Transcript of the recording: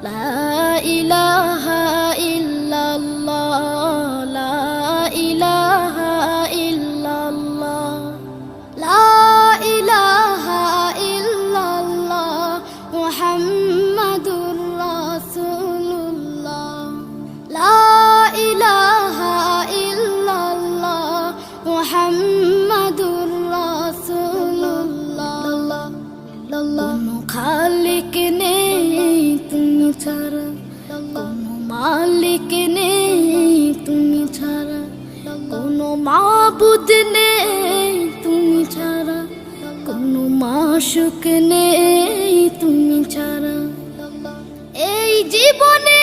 লা ইলাহা ইল্লাল্লাহ, লা ইলাহা ইল্লাল্লাহ, লা ইলাহা ইল্লাল্লাহ মুহাম্মাদুর রাসূলুল্লাহ, লা ইলাহা ইল্লাল্লাহ মুহাম্মাদুর রাসূলুল্লাহ। কোনো খালিক নেই তুমি ছাড়া, কোনো মালিক নেই তুমি ছাড়া, কোনো মাবুদ নেই তুমি ছাড়া, কোনো মাশুক নেই তুমি ছাড়া। এই জীবনে